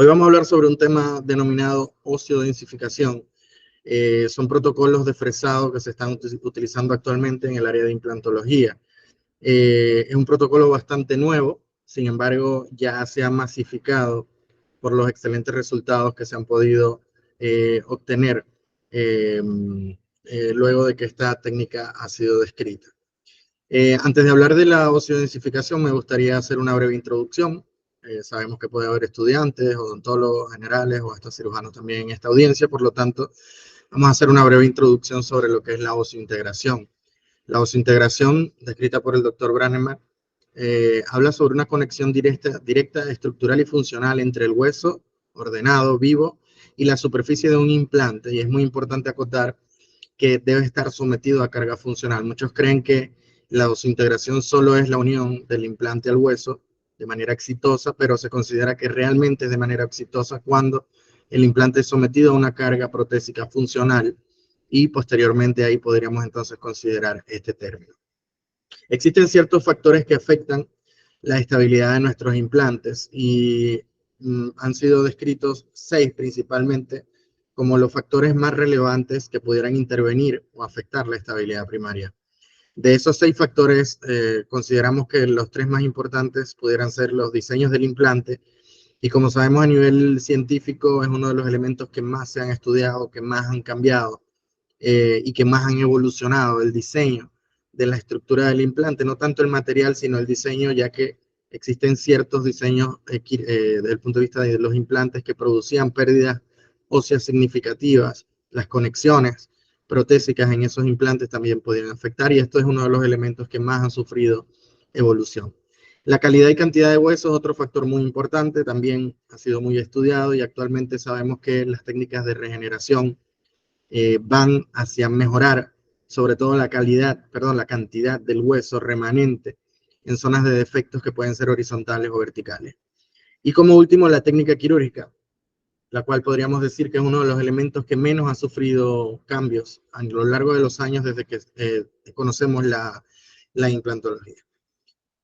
Hoy vamos a hablar sobre un tema denominado osteodensificación. Son protocolos de fresado que se están utilizando actualmente en el área de implantología. Es un protocolo bastante nuevo, sin embargo, ya se ha masificado por los excelentes resultados que se han podido obtener luego de que esta técnica ha sido descrita. Antes de hablar de la osteodensificación, me gustaría hacer una breve introducción. Sabemos que puede haber estudiantes, odontólogos generales o hasta cirujanos también en esta audiencia, por lo tanto, vamos a hacer una breve introducción sobre lo que es la osseointegración. La osseointegración, descrita por el doctor Braneman, habla sobre una conexión directa, estructural y funcional entre el hueso ordenado, vivo, y la superficie de un implante, y es muy importante acotar que debe estar sometido a carga funcional. Muchos creen que la osseointegración solo es la unión del implante al hueso de manera exitosa, pero se considera que realmente es de manera exitosa cuando el implante es sometido a una carga protésica funcional, y posteriormente ahí podríamos entonces considerar este término. Existen ciertos factores que afectan la estabilidad de nuestros implantes y han sido descritos 6 principalmente como los factores más relevantes que pudieran intervenir o afectar la estabilidad primaria. De esos 6 factores, consideramos que los 3 más importantes pudieran ser los diseños del implante, y como sabemos a nivel científico es uno de los elementos que más se han estudiado, que más han cambiado y que más han evolucionado el diseño de la estructura del implante, no tanto el material, sino el diseño, ya que existen ciertos diseños desde el punto de vista de los implantes que producían pérdidas óseas significativas. Las conexiones protésicas en esos implantes también podían afectar, y esto es uno de los elementos que más han sufrido evolución. La calidad y cantidad de huesos es otro factor muy importante, también ha sido muy estudiado, y actualmente sabemos que las técnicas de regeneración van hacia mejorar sobre todo la cantidad del hueso remanente en zonas de defectos que pueden ser horizontales o verticales. Y como último, la técnica quirúrgica, la cual podríamos decir que es uno de los elementos que menos ha sufrido cambios a lo largo de los años desde que conocemos la implantología.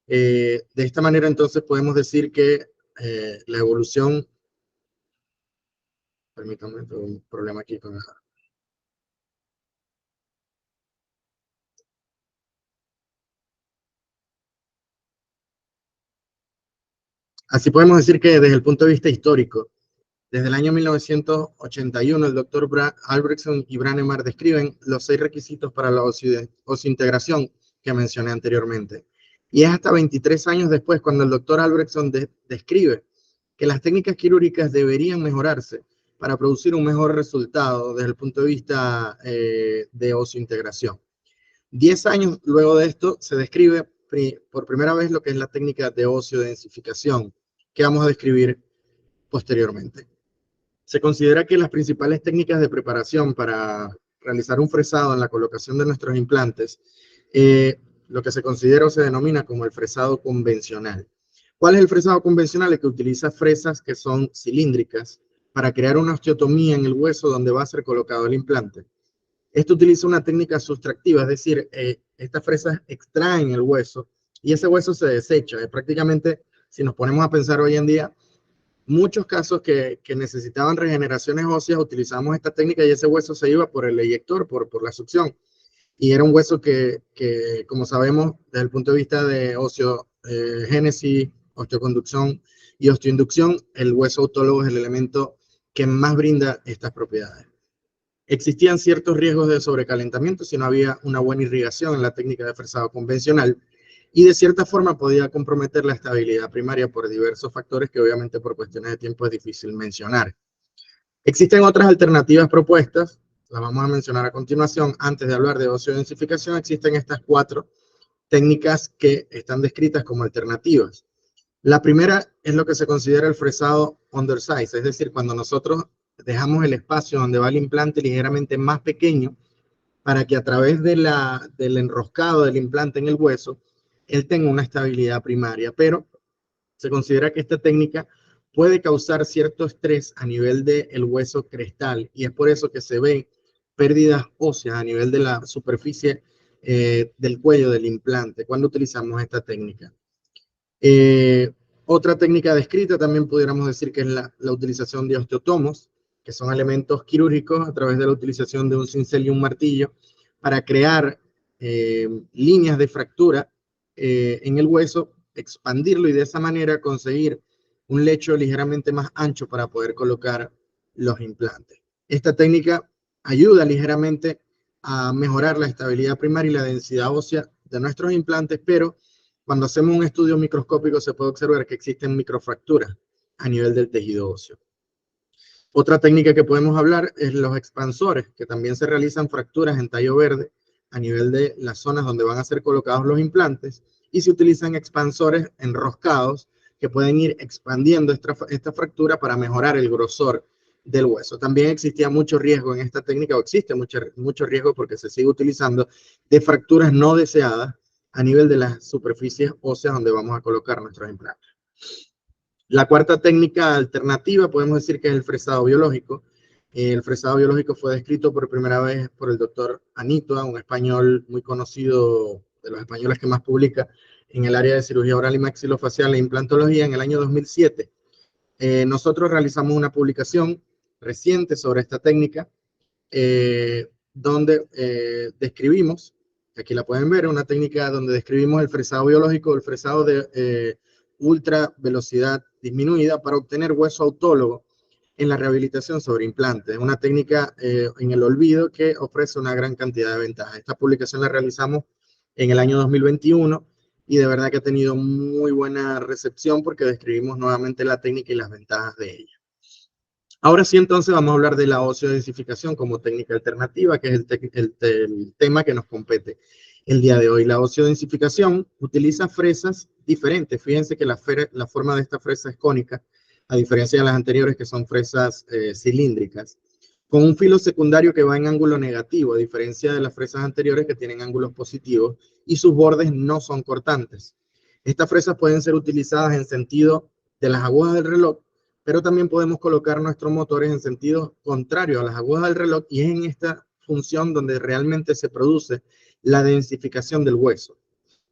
De esta manera, entonces, podemos decir que la evolución... Permítanme, tengo un problema aquí con la... Así podemos decir que desde el punto de vista histórico, desde el año 1981, el doctor Albrechtsen y Braneman describen los 6 requisitos para la osseointegración que mencioné anteriormente. Y es hasta 23 años después cuando el doctor Albrechtsen describe que las técnicas quirúrgicas deberían mejorarse para producir un mejor resultado desde el punto de vista de osseointegración. 10 años luego de esto se describe por primera vez lo que es la técnica de osteodensificación, que vamos a describir posteriormente. Se considera que las principales técnicas de preparación para realizar un fresado en la colocación de nuestros implantes, lo que se considera o se denomina como el fresado convencional. ¿Cuál es el fresado convencional? El que utiliza fresas que son cilíndricas para crear una osteotomía en el hueso donde va a ser colocado el implante. Esto utiliza una técnica sustractiva, es decir, estas fresas extraen el hueso y ese hueso se desecha. Prácticamente, si nos ponemos a pensar hoy en día, muchos casos que necesitaban regeneraciones óseas, utilizamos esta técnica y ese hueso se iba por el eyector, por la succión. Y era un hueso que, como sabemos, desde el punto de vista de osteogénesis, osteoconducción y osteoinducción, el hueso autólogo es el elemento que más brinda estas propiedades. Existían ciertos riesgos de sobrecalentamiento si no había una buena irrigación en la técnica de fresado convencional, y de cierta forma podía comprometer la estabilidad primaria por diversos factores que obviamente por cuestiones de tiempo es difícil mencionar. Existen otras alternativas propuestas, las vamos a mencionar a continuación. Antes de hablar de osteodensificación, existen estas 4 técnicas que están descritas como alternativas. La primera es lo que se considera el fresado undersize, es decir, cuando nosotros dejamos el espacio donde va el implante ligeramente más pequeño para que a través del enroscado del implante en el hueso, él tenga una estabilidad primaria, pero se considera que esta técnica puede causar cierto estrés a nivel del hueso crestal, y es por eso que se ven pérdidas óseas a nivel de la superficie del cuello del implante cuando utilizamos esta técnica. Otra técnica descrita también pudiéramos decir que es la utilización de osteotomos, que son elementos quirúrgicos a través de la utilización de un cincel y un martillo para crear líneas de fractura en el hueso, expandirlo y de esa manera conseguir un lecho ligeramente más ancho para poder colocar los implantes. Esta técnica ayuda ligeramente a mejorar la estabilidad primaria y la densidad ósea de nuestros implantes, pero cuando hacemos un estudio microscópico se puede observar que existen microfracturas a nivel del tejido óseo. Otra técnica que podemos hablar es los expansores, que también se realizan fracturas en tallo verde a nivel de las zonas donde van a ser colocados los implantes, y se utilizan expansores enroscados que pueden ir expandiendo esta fractura para mejorar el grosor del hueso. También existía mucho riesgo en esta técnica, o existe mucho riesgo porque se sigue utilizando, de fracturas no deseadas a nivel de las superficies óseas donde vamos a colocar nuestros implantes. La cuarta técnica alternativa podemos decir que es el fresado biológico. El fresado biológico fue descrito por primera vez por el doctor Anitoa, un español muy conocido, de los españoles que más publica en el área de cirugía oral y maxilofacial e implantología en el año 2007. Nosotros realizamos una publicación reciente sobre esta técnica donde describimos, aquí la pueden ver, una técnica donde describimos el fresado biológico, el fresado de ultra velocidad disminuida para obtener hueso autólogo en la rehabilitación sobre implantes. Es una técnica en el olvido que ofrece una gran cantidad de ventajas. Esta publicación la realizamos en el año 2021 y de verdad que ha tenido muy buena recepción porque describimos nuevamente la técnica y las ventajas de ella. Ahora sí, entonces vamos a hablar de la oseodensificación como técnica alternativa, que es el tema que nos compete el día de hoy. La oseodensificación utiliza fresas diferentes. Fíjense que la forma de esta fresa es cónica, a diferencia de las anteriores que son fresas cilíndricas, con un filo secundario que va en ángulo negativo, a diferencia de las fresas anteriores que tienen ángulos positivos y sus bordes no son cortantes. Estas fresas pueden ser utilizadas en sentido de las agujas del reloj, pero también podemos colocar nuestros motores en sentido contrario a las agujas del reloj, y es en esta función donde realmente se produce la densificación del hueso.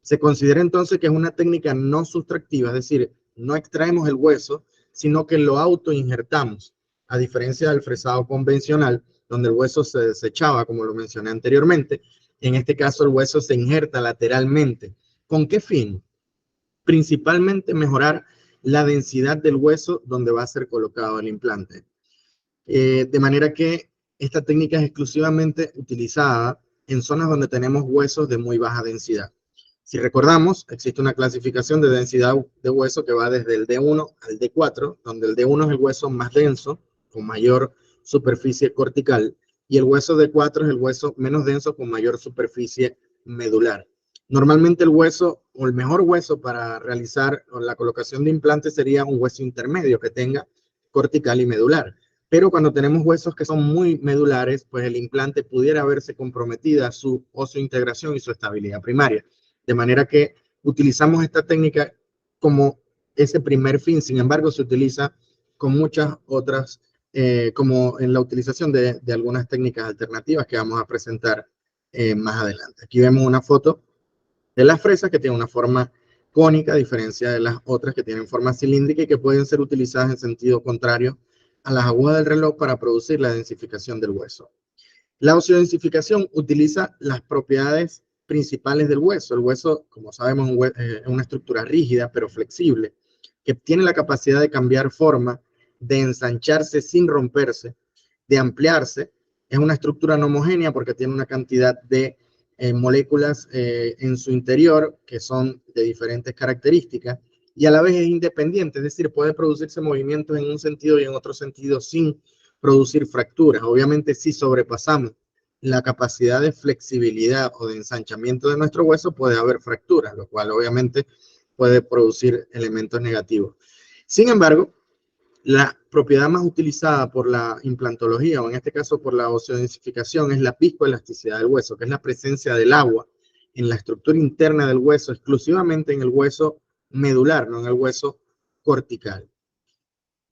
Se considera entonces que es una técnica no sustractiva, es decir, no extraemos el hueso, sino que lo autoinjertamos, a diferencia del fresado convencional, donde el hueso se desechaba, como lo mencioné anteriormente. En este caso, el hueso se injerta lateralmente. ¿Con qué fin? Principalmente mejorar la densidad del hueso donde va a ser colocado el implante. De manera que esta técnica es exclusivamente utilizada en zonas donde tenemos huesos de muy baja densidad. Si recordamos, existe una clasificación de densidad de hueso que va desde el D1 al D4, donde el D1 es el hueso más denso, con mayor superficie cortical, y el hueso D4 es el hueso menos denso con mayor superficie medular. Normalmente el hueso, o el mejor hueso para realizar la colocación de implantes, sería un hueso intermedio que tenga cortical y medular. Pero cuando tenemos huesos que son muy medulares, pues el implante pudiera verse comprometida su oseointegración y su estabilidad primaria. De manera que utilizamos esta técnica como ese primer fin. Sin embargo, se utiliza con muchas otras, como en la utilización de algunas técnicas alternativas que vamos a presentar más adelante. Aquí vemos una foto de las fresas que tienen una forma cónica, a diferencia de las otras que tienen forma cilíndrica y que pueden ser utilizadas en sentido contrario a las agujas del reloj para producir la densificación del hueso. La oseodensificación utiliza las propiedades principales del hueso. El hueso, como sabemos, es una estructura rígida pero flexible, que tiene la capacidad de cambiar forma, de ensancharse sin romperse, de ampliarse. Es una estructura no homogénea porque tiene una cantidad de moléculas en su interior que son de diferentes características, y a la vez es independiente, es decir, puede producirse movimientos en un sentido y en otro sentido sin producir fracturas. Obviamente, si sobrepasamos la capacidad de flexibilidad o de ensanchamiento de nuestro hueso, puede haber fracturas, lo cual obviamente puede producir elementos negativos. Sin embargo, la propiedad más utilizada por la implantología, o en este caso por la oseodensificación, es la viscoelasticidad del hueso, que es la presencia del agua en la estructura interna del hueso, exclusivamente en el hueso medular, no en el hueso cortical.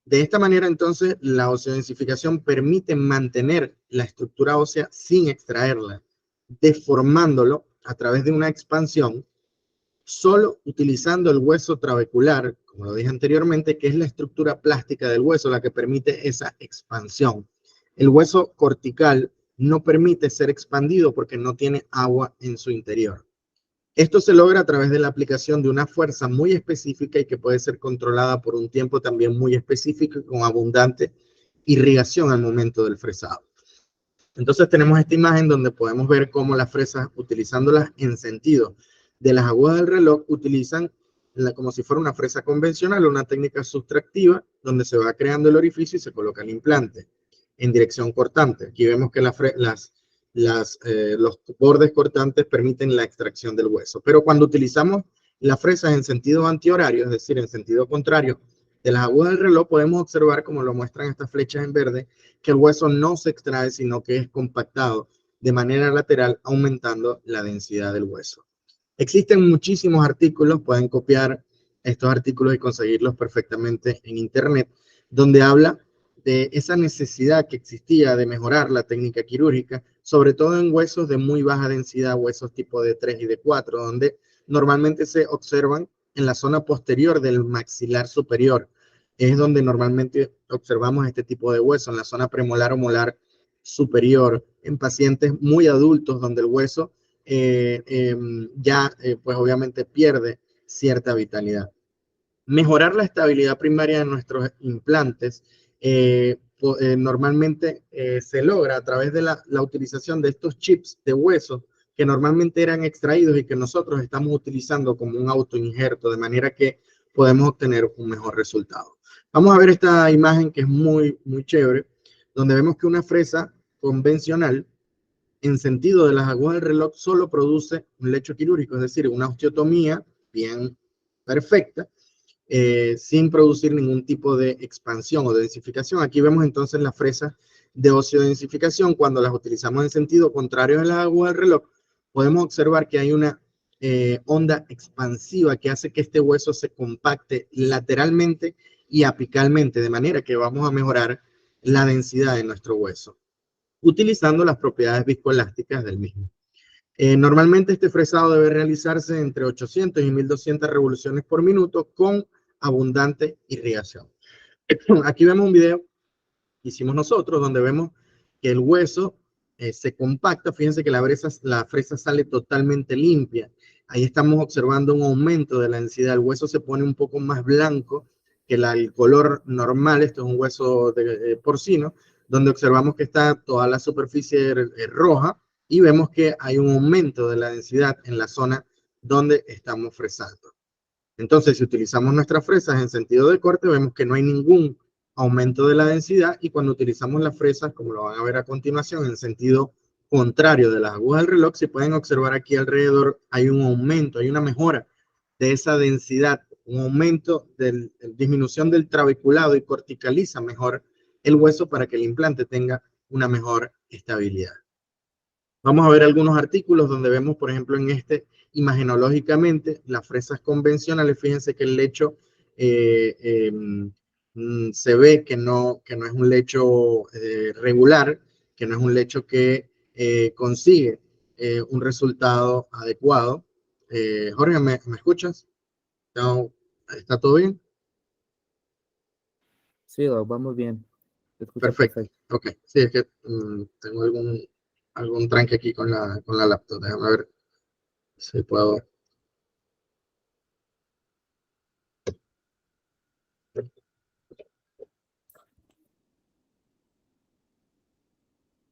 De esta manera, entonces, la oseodensificación permite mantener la estructura ósea sin extraerla, deformándolo a través de una expansión solo utilizando el hueso trabecular, como lo dije anteriormente, que es la estructura plástica del hueso la que permite esa expansión. El hueso cortical no permite ser expandido porque no tiene agua en su interior. Esto se logra a través de la aplicación de una fuerza muy específica y que puede ser controlada por un tiempo también muy específico y con abundante irrigación al momento del fresado. Entonces tenemos esta imagen donde podemos ver cómo las fresas, utilizándolas en sentido de las agujas del reloj, utilizan como si fuera una fresa convencional, una técnica sustractiva donde se va creando el orificio y se coloca el implante en dirección cortante. Aquí vemos que los bordes cortantes permiten la extracción del hueso. Pero cuando utilizamos las fresas en sentido antihorario, es decir, en sentido contrario de las agujas del reloj, podemos observar, como lo muestran estas flechas en verde, que el hueso no se extrae, sino que es compactado de manera lateral, aumentando la densidad del hueso. Existen muchísimos artículos, pueden copiar estos artículos y conseguirlos perfectamente en internet, donde habla de esa necesidad que existía de mejorar la técnica quirúrgica, sobre todo en huesos de muy baja densidad, huesos tipo de 3 y de 4, donde normalmente se observan en la zona posterior del maxilar superior. Es donde normalmente observamos este tipo de hueso, en la zona premolar o molar superior, en pacientes muy adultos, donde el hueso pues obviamente pierde cierta vitalidad. Mejorar la estabilidad primaria de nuestros implantes normalmente se logra a través de la utilización de estos chips de hueso que normalmente eran extraídos y que nosotros estamos utilizando como un autoinjerto, de manera que podemos obtener un mejor resultado. Vamos a ver esta imagen que es muy chévere, donde vemos que una fresa convencional en sentido de las agujas del reloj solo produce un lecho quirúrgico, es decir, una osteotomía bien perfecta, sin producir ningún tipo de expansión o de densificación. Aquí vemos entonces las fresas de osteodensificación. Cuando las utilizamos en sentido contrario a las agujas del reloj, podemos observar que hay una onda expansiva que hace que este hueso se compacte lateralmente y apicalmente, de manera que vamos a mejorar la densidad de nuestro hueso, utilizando las propiedades viscoelásticas del mismo. Normalmente este fresado debe realizarse entre 800 y 1200 revoluciones por minuto con abundante irrigación. Aquí vemos un video que hicimos nosotros donde vemos que el hueso se compacta. Fíjense que la fresa sale totalmente limpia. Ahí estamos observando un aumento de la densidad. El hueso se pone un poco más blanco que el color normal. Esto es un hueso de porcino, donde observamos que está toda la superficie roja y vemos que hay un aumento de la densidad en la zona donde estamos fresando. Entonces, si utilizamos nuestras fresas en sentido de corte, vemos que no hay ningún aumento de la densidad, y cuando utilizamos las fresas, como lo van a ver a continuación, en sentido contrario de las agujas del reloj, si pueden observar aquí alrededor, hay un aumento, hay una mejora de esa densidad, un aumento de disminución del trabeculado y corticaliza mejor el hueso para que el implante tenga una mejor estabilidad. Vamos a ver algunos artículos donde vemos, por ejemplo, en este, imagenológicamente, las fresas convencionales. Fíjense que el lecho se ve que no es un lecho regular, que no es un lecho que consigue un resultado adecuado. Jorge, ¿me escuchas? No, ¿está todo bien? Sí, Doc, vamos bien. Se escucha Perfecto. perfecto. Ok, sí, es que tengo algún tranque aquí con la laptop. Déjame ver si puedo.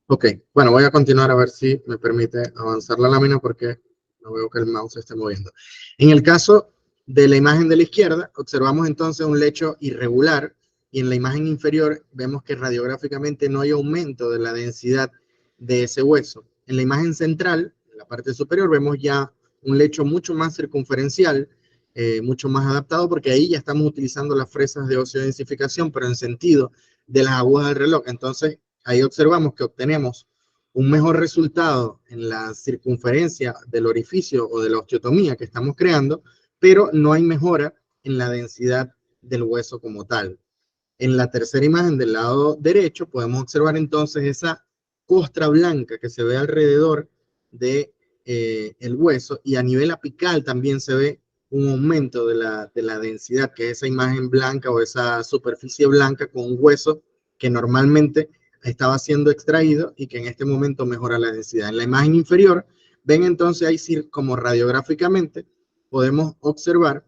Ok, bueno, voy a continuar a ver si me permite avanzar la lámina porque no veo que el mouse se esté moviendo. En el caso de la imagen de la izquierda, observamos entonces un lecho irregular, y en la imagen inferior vemos que radiográficamente no hay aumento de la densidad de ese hueso. En la imagen central, en la parte superior, vemos ya un lecho mucho más circunferencial, mucho más adaptado, porque ahí ya estamos utilizando las fresas de osteodensificación, pero en sentido de las agujas del reloj. Entonces, ahí observamos que obtenemos un mejor resultado en la circunferencia del orificio o de la osteotomía que estamos creando, pero no hay mejora en la densidad del hueso como tal. En la tercera imagen del lado derecho podemos observar entonces esa costra blanca que se ve alrededor de el hueso, y a nivel apical también se ve un aumento de la densidad, que es esa imagen blanca o esa superficie blanca con un hueso que normalmente estaba siendo extraído y que en este momento mejora la densidad. En la imagen inferior, ven entonces ahí como radiográficamente podemos observar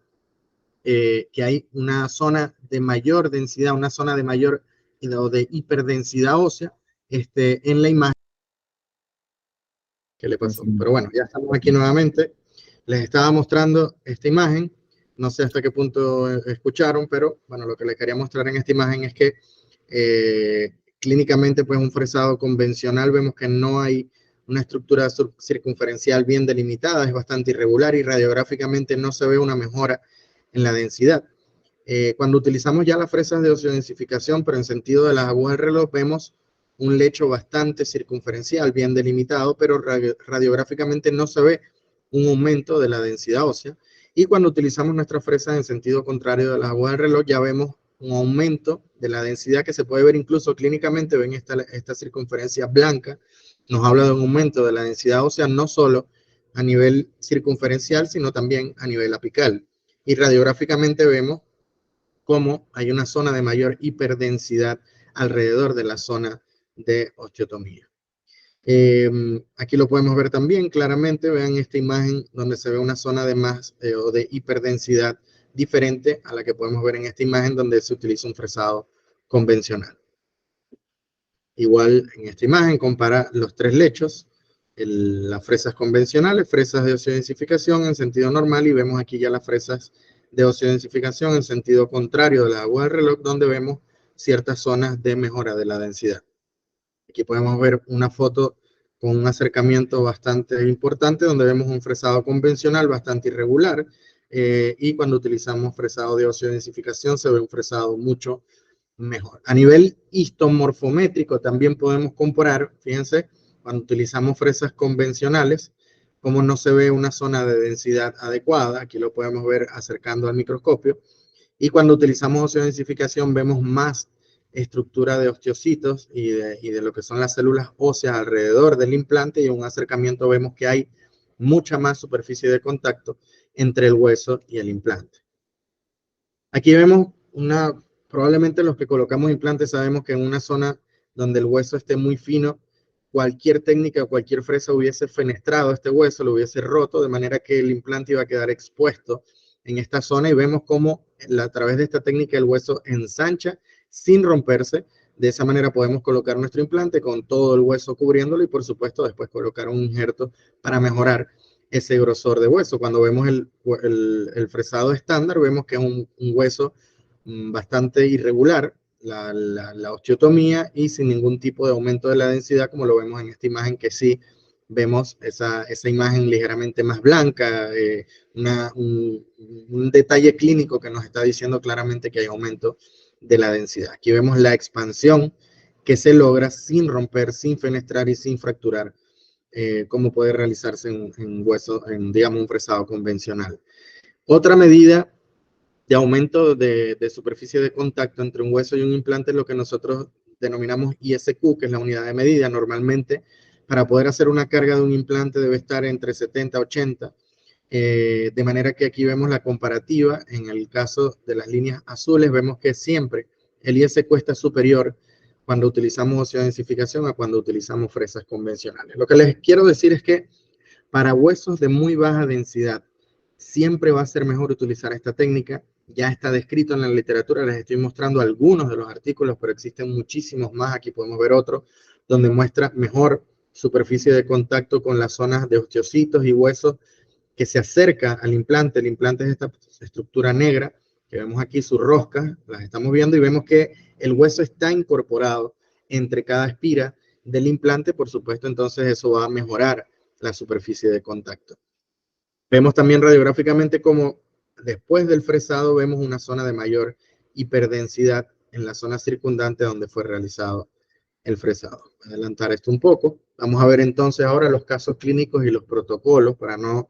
que hay una zona de mayor densidad, una zona de mayor o de hiperdensidad ósea en la imagen. ¿Qué le pasó? Pero bueno, ya estamos aquí nuevamente. Les estaba mostrando esta imagen. No sé hasta qué punto escucharon, pero bueno, lo que les quería mostrar en esta imagen es que clínicamente, pues un fresado convencional, vemos que no hay una estructura circunferencial bien delimitada, es bastante irregular y radiográficamente no se ve una mejora en la densidad. Cuando utilizamos ya las fresas de osiodensificación, pero en sentido de las agujas del reloj, vemos un lecho bastante circunferencial, bien delimitado, pero radiográficamente no se ve un aumento de la densidad ósea. Y cuando utilizamos nuestras fresas en sentido contrario de las agujas del reloj, ya vemos un aumento de la densidad que se puede ver incluso clínicamente. Ven esta circunferencia blanca, nos habla de un aumento de la densidad ósea, no solo a nivel circunferencial, sino también a nivel apical. Y radiográficamente vemos cómo hay una zona de mayor hiperdensidad alrededor de la zona de osteotomía. Aquí lo podemos ver también claramente. Vean esta imagen donde se ve una zona de más o de hiperdensidad diferente a la que podemos ver en esta imagen donde se utiliza un fresado convencional. Igual en esta imagen compara los tres lechos, las fresas convencionales, fresas de osiodensificación en sentido normal, y vemos aquí ya las fresas de osiodensificación en sentido contrario de la agua del reloj, donde vemos ciertas zonas de mejora de la densidad. Aquí podemos ver una foto con un acercamiento bastante importante, donde vemos un fresado convencional bastante irregular, y cuando utilizamos fresado de osiodensificación se ve un fresado mucho mejor. A nivel histomorfométrico también podemos comparar, fíjense, cuando utilizamos fresas convencionales, como no se ve una zona de densidad adecuada. Aquí lo podemos ver acercando al microscopio. Y cuando utilizamos osiodensificación vemos más estructura de osteocitos y de lo que son las células óseas alrededor del implante, y en un acercamiento vemos que hay mucha más superficie de contacto entre el hueso y el implante. Aquí vemos probablemente los que colocamos implantes sabemos que en una zona donde el hueso esté muy fino, cualquier técnica o cualquier fresa hubiese fenestrado este hueso, lo hubiese roto, de manera que el implante iba a quedar expuesto en esta zona, y vemos cómo a través de esta técnica el hueso ensancha sin romperse. De esa manera podemos colocar nuestro implante con todo el hueso cubriéndolo y por supuesto después colocar un injerto para mejorar ese grosor de hueso. Cuando vemos el fresado estándar, vemos que es un hueso bastante irregular, la osteotomía, y sin ningún tipo de aumento de la densidad, como lo vemos en esta imagen, que sí vemos esa imagen ligeramente más blanca, un detalle clínico que nos está diciendo claramente que hay aumento de la densidad. Aquí vemos la expansión que se logra sin romper, sin fenestrar y sin fracturar, como puede realizarse en hueso, digamos, un fresado convencional. Otra medida de aumento de superficie de contacto entre un hueso y un implante es lo que nosotros denominamos ISQ, que es la unidad de medida. Normalmente, para poder hacer una carga de un implante debe estar entre 70 y 80, de manera que aquí vemos la comparativa. En el caso de las líneas azules, vemos que siempre el ISQ está superior cuando utilizamos osiodensificación a cuando utilizamos fresas convencionales. Lo que les quiero decir es que para huesos de muy baja densidad, siempre va a ser mejor utilizar esta técnica. Ya está descrito en la literatura, les estoy mostrando algunos de los artículos, pero existen muchísimos más. Aquí podemos ver otro donde muestra mejor superficie de contacto con las zonas de osteocitos y huesos que se acerca al implante. El implante es esta estructura negra que vemos aquí, sus roscas, las estamos viendo, y vemos que el hueso está incorporado entre cada espira del implante. Por supuesto, entonces eso va a mejorar la superficie de contacto. Vemos también radiográficamente como después del fresado vemos una zona de mayor hiperdensidad en la zona circundante donde fue realizado el fresado. Voy a adelantar esto un poco. Vamos a ver entonces ahora los casos clínicos y los protocolos para no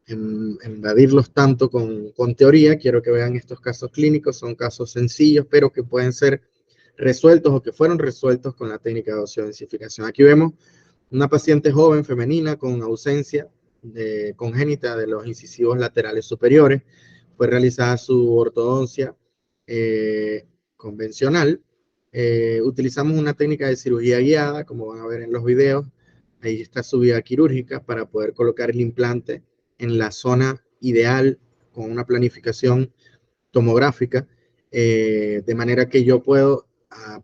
invadirlos tanto con teoría. Quiero que vean estos casos clínicos. Son casos sencillos, pero que pueden ser resueltos o que fueron resueltos con la técnica de osiodensificación. Aquí vemos una paciente joven femenina con ausencia congénita de los incisivos laterales superiores. Fue realizada su ortodoncia convencional. Utilizamos una técnica de cirugía guiada, como van a ver en los videos. Ahí está su vía quirúrgica para poder colocar el implante en la zona ideal con una planificación tomográfica, de manera que yo puedo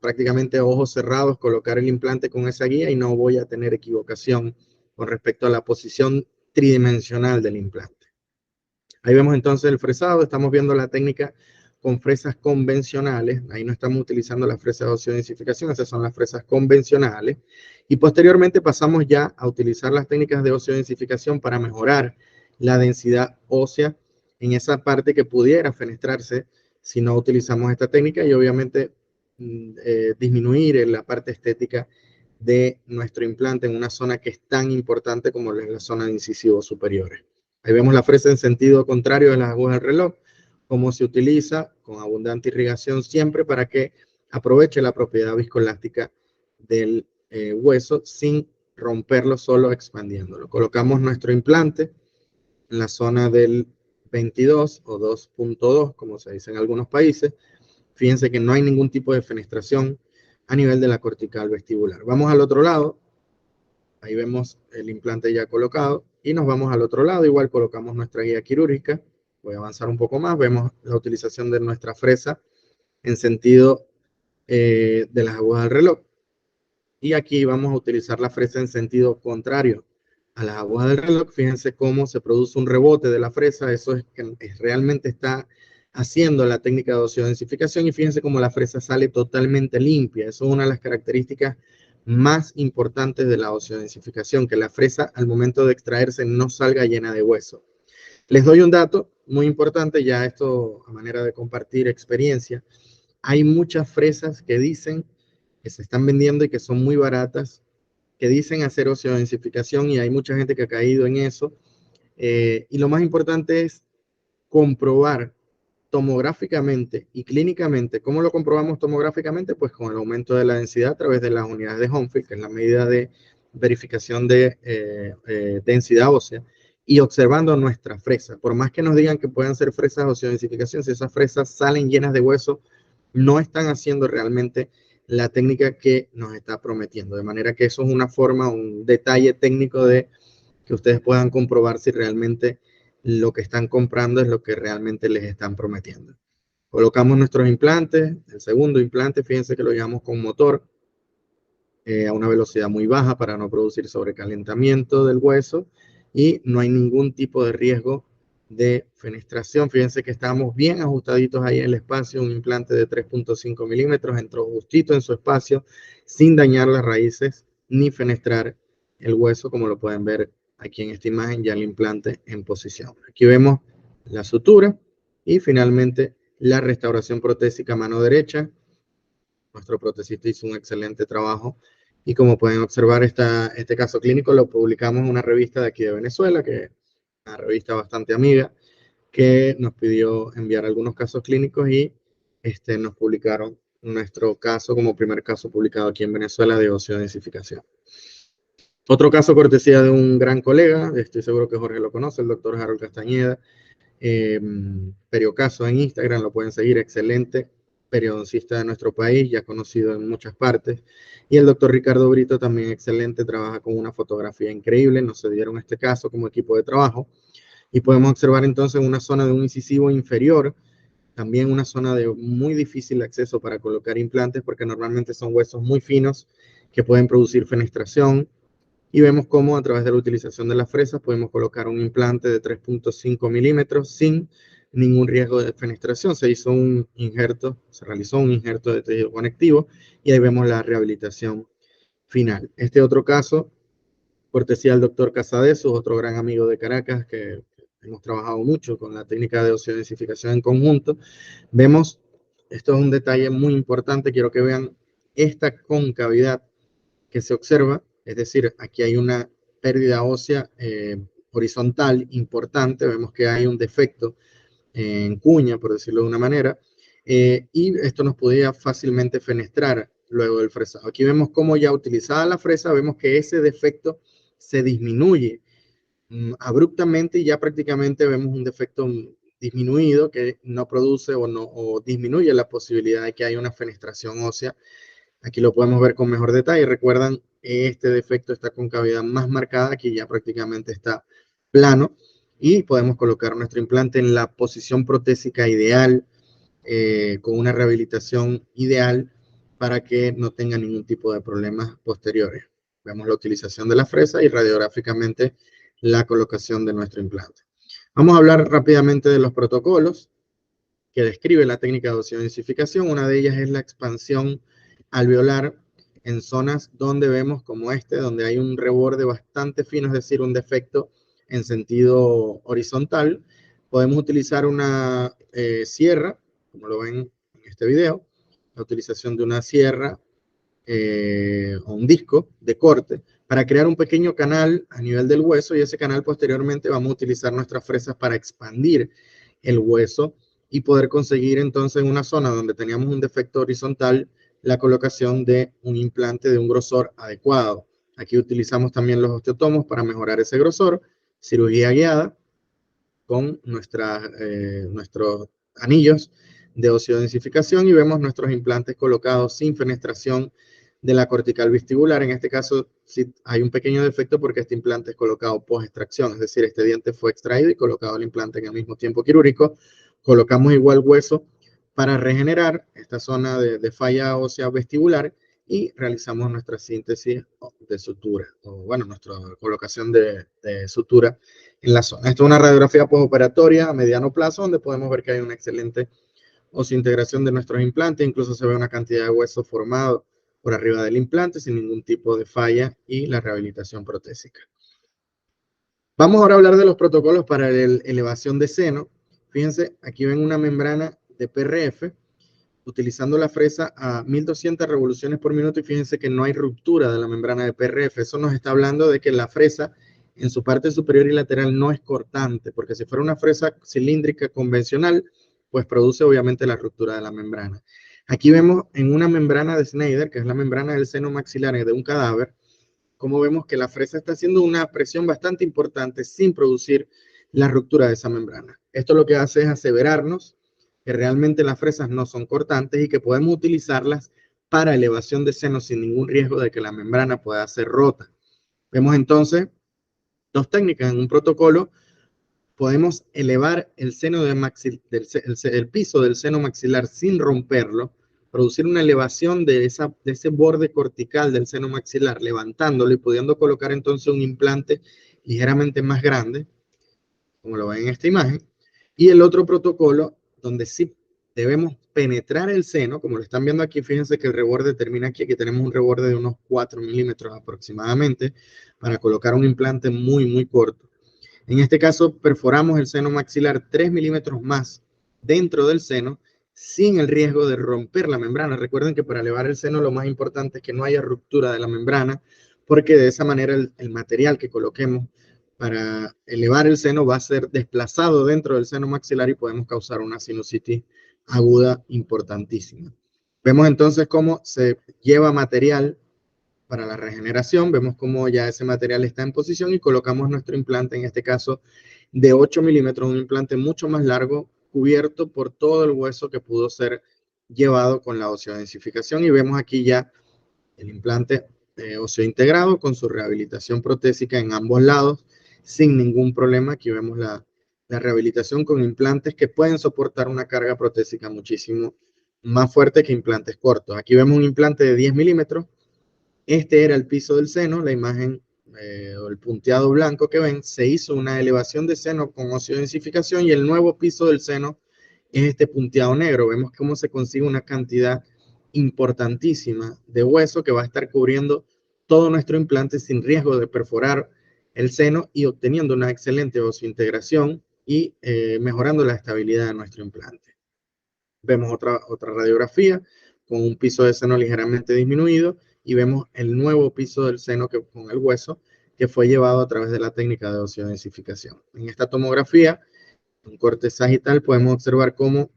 prácticamente a ojos cerrados colocar el implante con esa guía y no voy a tener equivocación con respecto a la posición tridimensional del implante. Ahí vemos entonces el fresado, estamos viendo la técnica con fresas convencionales, ahí no estamos utilizando las fresas de osteodensificación, esas son las fresas convencionales, y posteriormente pasamos ya a utilizar las técnicas de osteodensificación para mejorar la densidad ósea en esa parte que pudiera fenestrarse si no utilizamos esta técnica, y obviamente disminuir la parte estética de nuestro implante en una zona que es tan importante como es la zona de incisivos superiores. Ahí vemos la fresa en sentido contrario de las agujas del reloj, cómo se utiliza con abundante irrigación siempre para que aproveche la propiedad viscoelástica del hueso sin romperlo, solo expandiéndolo. Colocamos nuestro implante en la zona del 22 o 2.2, como se dice en algunos países. Fíjense que no hay ningún tipo de fenestración a nivel de la cortical vestibular. Vamos al otro lado. Ahí vemos el implante ya colocado y nos vamos al otro lado. Igual colocamos nuestra guía quirúrgica. Voy a avanzar un poco más. Vemos la utilización de nuestra fresa en sentido de las agujas del reloj. Y aquí vamos a utilizar la fresa en sentido contrario a las agujas del reloj. Fíjense cómo se produce un rebote de la fresa. Eso es que realmente está haciendo la técnica de osteodensificación. Y fíjense cómo la fresa sale totalmente limpia. Eso es una de las características más importantes de la osteodensificación, que la fresa al momento de extraerse no salga llena de hueso. Les doy un dato muy importante, ya esto a manera de compartir experiencia. Hay muchas fresas que dicen que se están vendiendo y que son muy baratas, que dicen hacer osteodensificación, y hay mucha gente que ha caído en eso. Y lo más importante es comprobar tomográficamente y clínicamente. ¿Cómo lo comprobamos tomográficamente? Pues con el aumento de la densidad a través de las unidades de Hounsfield, que es la medida de verificación de densidad ósea, y observando nuestra fresa. Por más que nos digan que puedan ser fresas de osteodensificación, si esas fresas salen llenas de hueso, no están haciendo realmente la técnica que nos está prometiendo. De manera que eso es una forma, un detalle técnico de que ustedes puedan comprobar si realmente lo que están comprando es lo que realmente les están prometiendo. Colocamos nuestros implantes. El segundo implante, fíjense que lo llevamos con motor a una velocidad muy baja para no producir sobrecalentamiento del hueso, y no hay ningún tipo de riesgo de fenestración. Fíjense que estamos bien ajustaditos ahí en el espacio. Un implante de 3.5 milímetros entró justito en su espacio sin dañar las raíces ni fenestrar el hueso, como lo pueden ver aquí en esta imagen, ya el implante en posición. Aquí vemos la sutura y finalmente la restauración protésica mano derecha. Nuestro protesista hizo un excelente trabajo y, como pueden observar, este caso clínico lo publicamos en una revista de aquí de Venezuela, que es una revista bastante amiga, que nos pidió enviar algunos casos clínicos y nos publicaron nuestro caso como primer caso publicado aquí en Venezuela de osteodensificación. Otro caso cortesía de un gran colega, estoy seguro que Jorge lo conoce, el doctor Harold Castañeda, Periocaso en Instagram, lo pueden seguir, excelente periodoncista de nuestro país, ya conocido en muchas partes. Y el doctor Ricardo Brito, también excelente, trabaja con una fotografía increíble. Nos cedieron este caso como equipo de trabajo y podemos observar entonces una zona de un incisivo inferior, también una zona de muy difícil acceso para colocar implantes, porque normalmente son huesos muy finos que pueden producir fenestración. Y vemos cómo a través de la utilización de las fresas podemos colocar un implante de 3.5 milímetros sin ningún riesgo de fenestración. Se hizo un injerto, se realizó un injerto de tejido conectivo y ahí vemos la rehabilitación final. Este otro caso, cortesía del doctor Casadesus, otro gran amigo de Caracas, que hemos trabajado mucho con la técnica de osteodensificación en conjunto. Vemos, esto es un detalle muy importante, quiero que vean esta concavidad que se observa, es decir, aquí hay una pérdida ósea horizontal importante. Vemos que hay un defecto en cuña, por decirlo de una manera, y esto nos podía fácilmente fenestrar luego del fresado. Aquí vemos cómo ya utilizada la fresa, vemos que ese defecto se disminuye abruptamente y ya prácticamente vemos un defecto disminuido que no produce o disminuye la posibilidad de que haya una fenestración ósea. Aquí lo podemos ver con mejor detalle. Recuerdan, este defecto está con cavidad más marcada, aquí ya prácticamente está plano y podemos colocar nuestro implante en la posición protésica ideal, con una rehabilitación ideal para que no tenga ningún tipo de problemas posteriores. Vemos la utilización de la fresa y radiográficamente la colocación de nuestro implante. Vamos a hablar rápidamente de los protocolos que describe la técnica de osidensificación. Una de ellas es la expansión alveolar en zonas donde vemos como donde hay un reborde bastante fino, es decir, un defecto en sentido horizontal. Podemos utilizar una sierra, como lo ven en este video, la utilización de una sierra o un disco de corte para crear un pequeño canal a nivel del hueso, y ese canal posteriormente vamos a utilizar nuestras fresas para expandir el hueso y poder conseguir entonces en una zona donde teníamos un defecto horizontal la colocación de un implante de un grosor adecuado. Aquí utilizamos también los osteotomos para mejorar ese grosor, cirugía guiada con nuestros anillos de osiodensificación, y vemos nuestros implantes colocados sin fenestración de la cortical vestibular. En este caso sí hay un pequeño defecto porque este implante es colocado post extracción, es decir, este diente fue extraído y colocado el implante en el mismo tiempo quirúrgico. Colocamos igual hueso para regenerar esta zona de falla ósea vestibular y realizamos nuestra síntesis de sutura, o bueno, nuestra colocación de sutura en la zona. Esto es una radiografía postoperatoria a mediano plazo donde podemos ver que hay una excelente osintegración de nuestros implantes, incluso se ve una cantidad de hueso formado por arriba del implante sin ningún tipo de falla, y la rehabilitación protésica. Vamos ahora a hablar de los protocolos para la elevación de seno. Fíjense, aquí ven una membrana de PRF utilizando la fresa a 1200 revoluciones por minuto, y fíjense que no hay ruptura de la membrana de PRF. Eso nos está hablando de que la fresa en su parte superior y lateral no es cortante, porque si fuera una fresa cilíndrica convencional, pues produce obviamente la ruptura de la membrana. Aquí vemos en una membrana de Schneider, que es la membrana del seno maxilar de un cadáver, como vemos que la fresa está haciendo una presión bastante importante sin producir la ruptura de esa membrana. Esto lo que hace es aseverarnos que realmente las fresas no son cortantes y que podemos utilizarlas para elevación de seno sin ningún riesgo de que la membrana pueda ser rota. Vemos entonces dos técnicas en un protocolo. Podemos elevar el seno el piso del seno maxilar sin romperlo, producir una elevación de ese borde cortical del seno maxilar, levantándolo y pudiendo colocar entonces un implante ligeramente más grande, como lo ven en esta imagen. Y el otro protocolo, donde sí debemos penetrar el seno, como lo están viendo aquí, fíjense que el reborde termina aquí tenemos un reborde de unos 4 milímetros aproximadamente, para colocar un implante muy, muy corto. En este caso, perforamos el seno maxilar 3 milímetros más dentro del seno, sin el riesgo de romper la membrana. Recuerden que para elevar el seno lo más importante es que no haya ruptura de la membrana, porque de esa manera el material que coloquemos para elevar el seno va a ser desplazado dentro del seno maxilar y podemos causar una sinusitis aguda importantísima. Vemos entonces cómo se lleva material para la regeneración. Vemos cómo ya ese material está en posición y colocamos nuestro implante, en este caso de 8 milímetros, un implante mucho más largo, cubierto por todo el hueso que pudo ser llevado con la osiodensificación, y vemos aquí ya el implante óseo integrado con su rehabilitación protésica en ambos lados sin ningún problema. Aquí vemos la rehabilitación con implantes que pueden soportar una carga protésica muchísimo más fuerte que implantes cortos. Aquí vemos un implante de 10 milímetros. Este era el piso del seno, la imagen o el punteado blanco que ven, se hizo una elevación de seno con osiodensificación, y el nuevo piso del seno es este punteado negro. Vemos cómo se consigue una cantidad importantísima de hueso que va a estar cubriendo todo nuestro implante sin riesgo de perforar el seno y obteniendo una excelente osiointegración y mejorando la estabilidad de nuestro implante. Vemos otra radiografía con un piso de seno ligeramente disminuido, y vemos el nuevo piso del seno con el hueso que fue llevado a través de la técnica de osiodensificación. En esta tomografía, un corte sagital, podemos observar cómo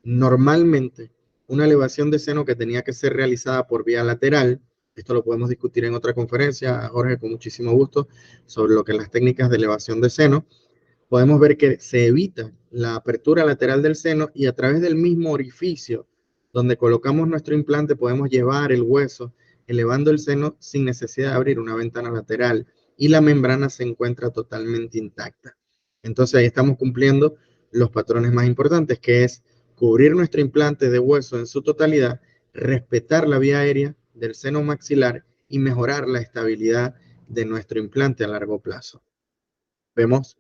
normalmente una elevación de seno que tenía que ser realizada por vía lateral Esto lo podemos discutir en otra conferencia, Jorge, con muchísimo gusto, sobre lo que las técnicas de elevación de seno. Podemos ver que se evita la apertura lateral del seno y a través del mismo orificio donde colocamos nuestro implante podemos llevar el hueso elevando el seno sin necesidad de abrir una ventana lateral y la membrana se encuentra totalmente intacta. Entonces ahí estamos cumpliendo los patrones más importantes, que es cubrir nuestro implante de hueso en su totalidad, respetar la vía aérea del seno maxilar y mejorar la estabilidad de nuestro implante a largo plazo. Vemos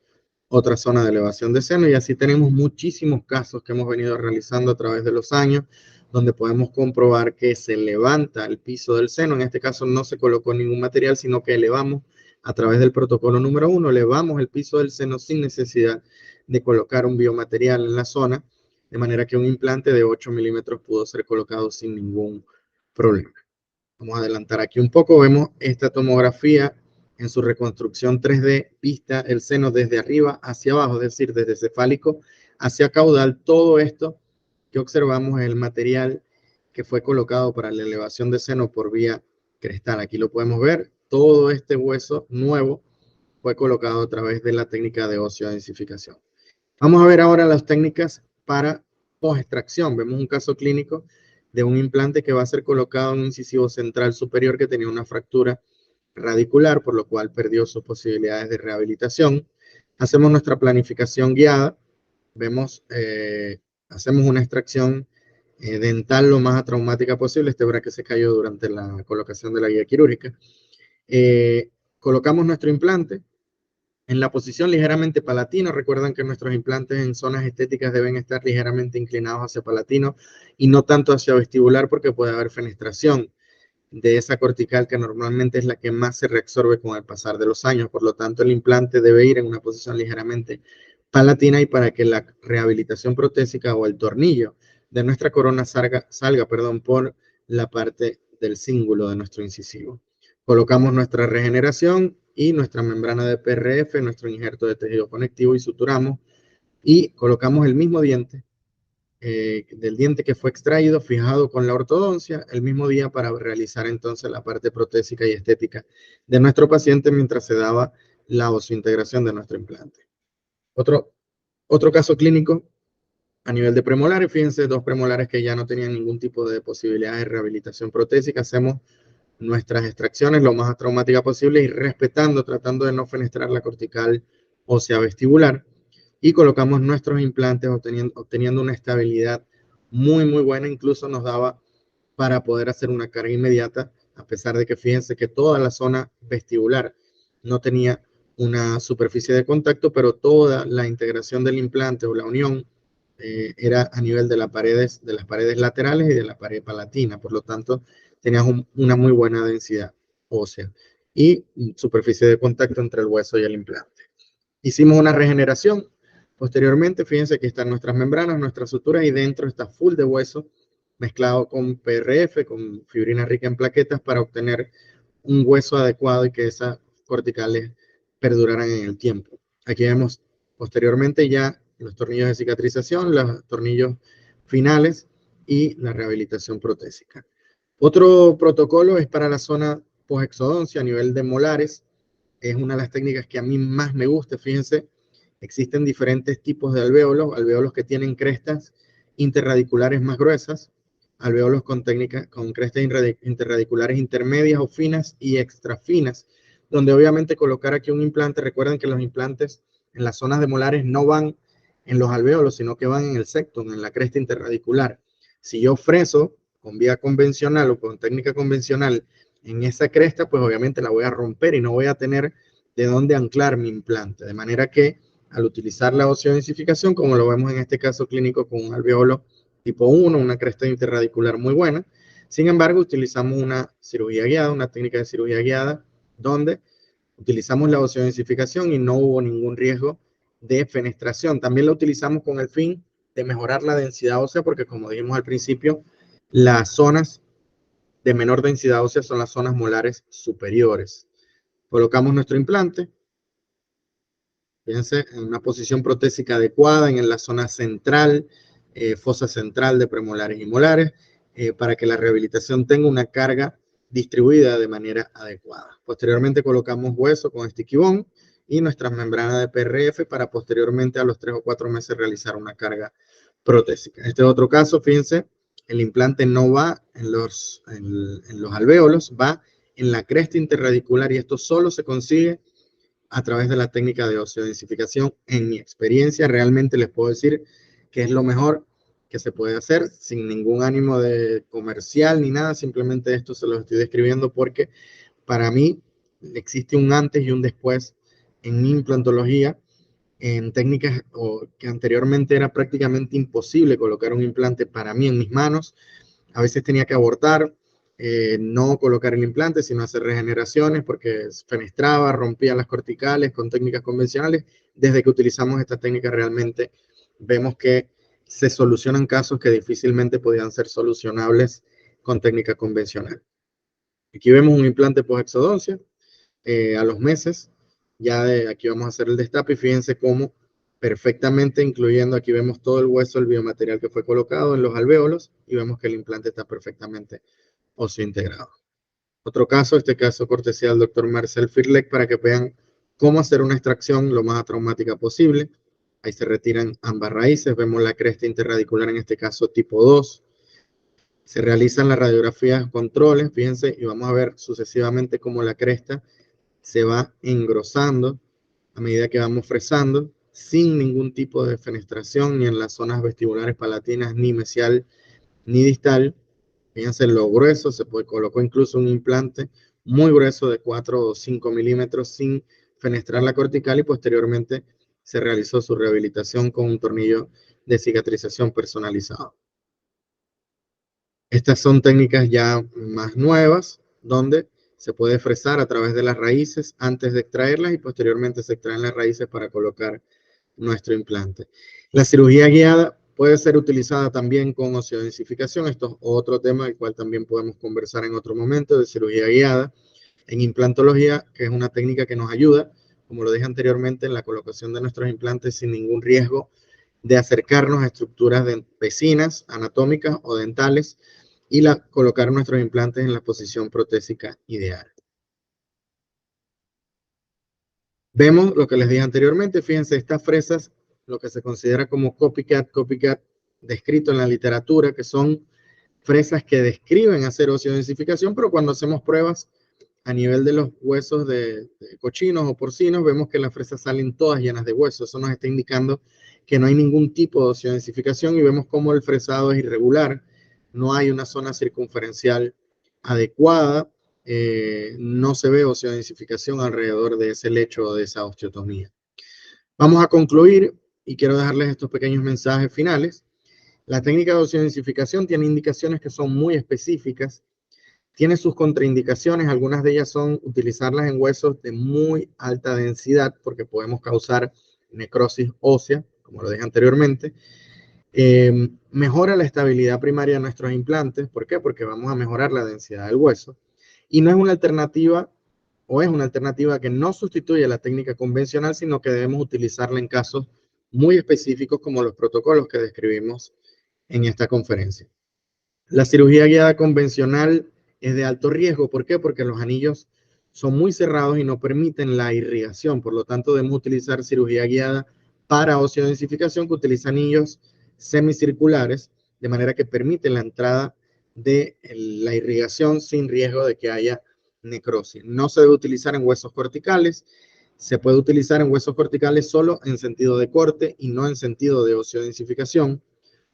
otra zona de elevación de seno y así tenemos muchísimos casos que hemos venido realizando a través de los años, donde podemos comprobar que se levanta el piso del seno. En este caso no se colocó ningún material, sino que elevamos a través del protocolo número 1, elevamos el piso del seno sin necesidad de colocar un biomaterial en la zona, de manera que un implante de 8 milímetros pudo ser colocado sin ningún problema. Vamos a adelantar aquí un poco, vemos esta tomografía en su reconstrucción 3D, vista el seno desde arriba hacia abajo, es decir, desde cefálico hacia caudal. Todo esto que observamos es el material que fue colocado para la elevación de seno por vía crestal. Aquí lo podemos ver, todo este hueso nuevo fue colocado a través de la técnica de osteodensificación. Vamos a ver ahora las técnicas para post-extracción. Vemos un caso clínico de un implante que va a ser colocado en un incisivo central superior que tenía una fractura radicular, por lo cual perdió sus posibilidades de rehabilitación. Hacemos nuestra planificación guiada, vemos, hacemos una extracción dental lo más atraumática posible. Este braque se cayó durante la colocación de la guía quirúrgica. Colocamos nuestro implante en la posición ligeramente palatino. Recuerdan que nuestros implantes en zonas estéticas deben estar ligeramente inclinados hacia palatino y no tanto hacia vestibular porque puede haber fenestración de esa cortical que normalmente es la que más se reabsorbe con el pasar de los años. Por lo tanto, el implante debe ir en una posición ligeramente palatina y para que la rehabilitación protésica o el tornillo de nuestra corona salga por la parte del cíngulo de nuestro incisivo. Colocamos nuestra regeneración y nuestra membrana de PRF, nuestro injerto de tejido conectivo y suturamos y colocamos el mismo diente del diente que fue extraído, fijado con la ortodoncia, el mismo día para realizar entonces la parte protésica y estética de nuestro paciente mientras se daba la osseointegración de nuestro implante. Otro caso clínico a nivel de premolares, fíjense, dos premolares que ya no tenían ningún tipo de posibilidad de rehabilitación protésica. Hacemos nuestras extracciones lo más traumática posible y respetando, tratando de no fenestrar la cortical ósea vestibular. Y colocamos nuestros implantes obteniendo una estabilidad muy, muy buena. Incluso nos daba para poder hacer una carga inmediata, a pesar de que fíjense que toda la zona vestibular no tenía una superficie de contacto, pero toda la integración del implante o la unión era a nivel de las paredes laterales y de la pared palatina. Por lo tanto, tenías una muy buena densidad ósea y superficie de contacto entre el hueso y el implante. Hicimos una regeneración. Posteriormente, fíjense que están nuestras membranas, nuestras suturas y dentro está full de hueso mezclado con PRF, con fibrina rica en plaquetas para obtener un hueso adecuado y que esas corticales perduraran en el tiempo. Aquí vemos posteriormente ya los tornillos de cicatrización, los tornillos finales y la rehabilitación protésica. Otro protocolo es para la zona post-exodoncia a nivel de molares. Es una de las técnicas que a mí más me gusta. Fíjense, existen diferentes tipos de alvéolos que tienen crestas interradiculares más gruesas, alvéolos con crestas interradiculares intermedias o finas y extra finas, donde obviamente colocar aquí un implante, recuerden que los implantes en las zonas de molares no van en los alvéolos, sino que van en el septum, en la cresta interradicular. Si yo freso con vía convencional o con técnica convencional en esa cresta, pues obviamente la voy a romper y no voy a tener de dónde anclar mi implante. De manera que al utilizar la osteodensificación, como lo vemos en este caso clínico con un alvéolo tipo 1, una cresta interradicular muy buena, sin embargo, utilizamos una cirugía guiada, una técnica de cirugía guiada, donde utilizamos la osteodensificación y no hubo ningún riesgo de fenestración. También la utilizamos con el fin de mejorar la densidad ósea, porque como dijimos al principio, las zonas de menor densidad ósea son las zonas molares superiores. Colocamos nuestro implante, fíjense, en una posición protésica adecuada en la zona central, fosa central de premolares y molares, para que la rehabilitación tenga una carga distribuida de manera adecuada. Posteriormente colocamos hueso con sticky bone y nuestras membranas de PRF para posteriormente a los 3 o 4 meses realizar una carga protésica. Este es otro caso, fíjense, el implante no va en los alvéolos, va en la cresta interradicular y esto solo se consigue a través de la técnica de osteodensificación. En mi experiencia, realmente les puedo decir que es lo mejor que se puede hacer sin ningún ánimo de comercial ni nada, simplemente esto se lo estoy describiendo porque para mí existe un antes y un después en mi implantología, en técnicas que anteriormente era prácticamente imposible colocar un implante para mí en mis manos. A veces tenía que abortar, no colocar el implante, sino hacer regeneraciones porque fenestraba, rompía las corticales con técnicas convencionales. Desde que utilizamos esta técnica realmente vemos que se solucionan casos que difícilmente podían ser solucionables con técnica convencional. Aquí vemos un implante post-exodoncia a los meses. Ya de aquí vamos a hacer el destape y fíjense cómo perfectamente, incluyendo aquí vemos todo el hueso, el biomaterial que fue colocado en los alvéolos y vemos que el implante está perfectamente óseo integrado. Otro caso, este caso cortesía del doctor Marcel Firlek para que vean cómo hacer una extracción lo más atraumática posible. Ahí se retiran ambas raíces, vemos la cresta interradicular en este caso tipo 2. Se realizan las radiografías controles, fíjense, y vamos a ver sucesivamente cómo la cresta se va engrosando a medida que vamos fresando, sin ningún tipo de fenestración, ni en las zonas vestibulares palatinas, ni mesial, ni distal. Fíjense lo grueso, se colocó incluso un implante muy grueso de 4 o 5 milímetros sin fenestrar la cortical y posteriormente se realizó su rehabilitación con un tornillo de cicatrización personalizado. Estas son técnicas ya más nuevas, donde se puede fresar a través de las raíces antes de extraerlas y posteriormente se extraen las raíces para colocar nuestro implante. La cirugía guiada puede ser utilizada también con osteodensificación. Esto es otro tema del cual también podemos conversar en otro momento, de cirugía guiada en implantología, que es una técnica que nos ayuda, como lo dije anteriormente, en la colocación de nuestros implantes sin ningún riesgo de acercarnos a estructuras vecinas, anatómicas o dentales, y colocar nuestros implantes en la posición protésica ideal. Vemos lo que les dije anteriormente, fíjense, estas fresas, lo que se considera como copycat descrito en la literatura, que son fresas que describen hacer osteodensificación, pero cuando hacemos pruebas a nivel de los huesos de cochinos o porcinos, vemos que las fresas salen todas llenas de huesos. Eso nos está indicando que no hay ningún tipo de osteodensificación y vemos cómo el fresado es irregular. No hay una zona circunferencial adecuada, no se ve osteodensificación alrededor de ese lecho o de esa osteotomía. Vamos a concluir y quiero dejarles estos pequeños mensajes finales. La técnica de osteodensificación tiene indicaciones que son muy específicas, tiene sus contraindicaciones, algunas de ellas son utilizarlas en huesos de muy alta densidad porque podemos causar necrosis ósea, como lo dije anteriormente. Mejora la estabilidad primaria de nuestros implantes. ¿Por qué? Porque vamos a mejorar la densidad del hueso. Y no es una alternativa, o es una alternativa que no sustituye la técnica convencional, sino que debemos utilizarla en casos muy específicos como los protocolos que describimos en esta conferencia. La cirugía guiada convencional es de alto riesgo. ¿Por qué? Porque los anillos son muy cerrados y no permiten la irrigación. Por lo tanto, debemos utilizar cirugía guiada para osteodensificación, que utiliza anillos semicirculares, de manera que permiten la entrada de la irrigación sin riesgo de que haya necrosis. No se debe utilizar en huesos corticales. Se puede utilizar en huesos corticales solo en sentido de corte y no en sentido de osteodensificación.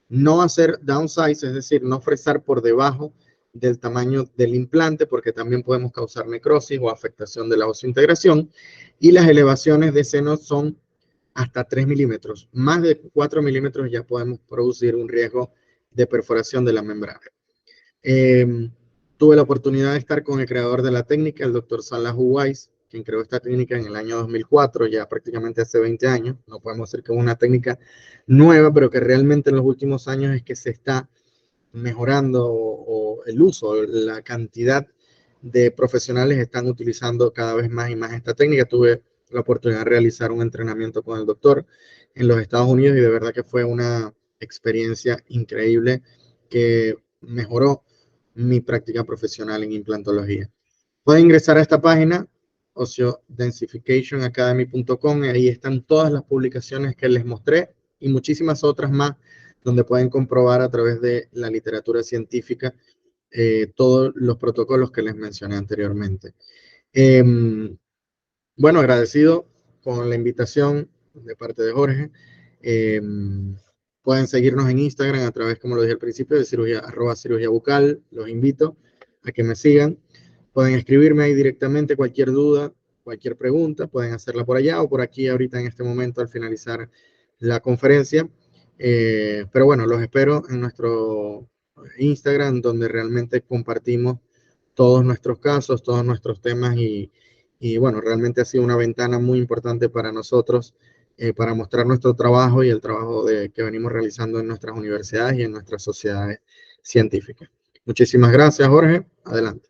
No hacer downsize, es decir, no fresar por debajo del tamaño del implante, porque también podemos causar necrosis o afectación de la osseointegración. Y las elevaciones de seno son hasta 3 milímetros. Más de 4 milímetros ya podemos producir un riesgo de perforación de la membrana. Tuve la oportunidad de estar con el creador de la técnica, el doctor Salah Huwais, quien creó esta técnica en el año 2004, ya prácticamente hace 20 años. No podemos decir que es una técnica nueva, pero que realmente en los últimos años es que se está mejorando o el uso, la cantidad de profesionales están utilizando cada vez más y más esta técnica. Tuve la oportunidad de realizar un entrenamiento con el doctor en los Estados Unidos y de verdad que fue una experiencia increíble que mejoró mi práctica profesional en implantología. Pueden ingresar a esta página, ociodensificationacademy.com, y ahí están todas las publicaciones que les mostré y muchísimas otras más, donde pueden comprobar a través de la literatura científica todos los protocolos que les mencioné anteriormente. Bueno, agradecido con la invitación de parte de Jorge. Pueden seguirnos en Instagram a través, como lo dije al principio, de @cirugía bucal. Los invito a que me sigan. Pueden escribirme ahí directamente cualquier duda, cualquier pregunta, pueden hacerla por allá o por aquí ahorita en este momento al finalizar la conferencia. Pero bueno, los espero en nuestro Instagram, donde realmente compartimos todos nuestros casos, todos nuestros temas y bueno, realmente ha sido una ventana muy importante para nosotros para mostrar nuestro trabajo y el trabajo que venimos realizando en nuestras universidades y en nuestras sociedades científicas. Muchísimas gracias, Jorge. Adelante.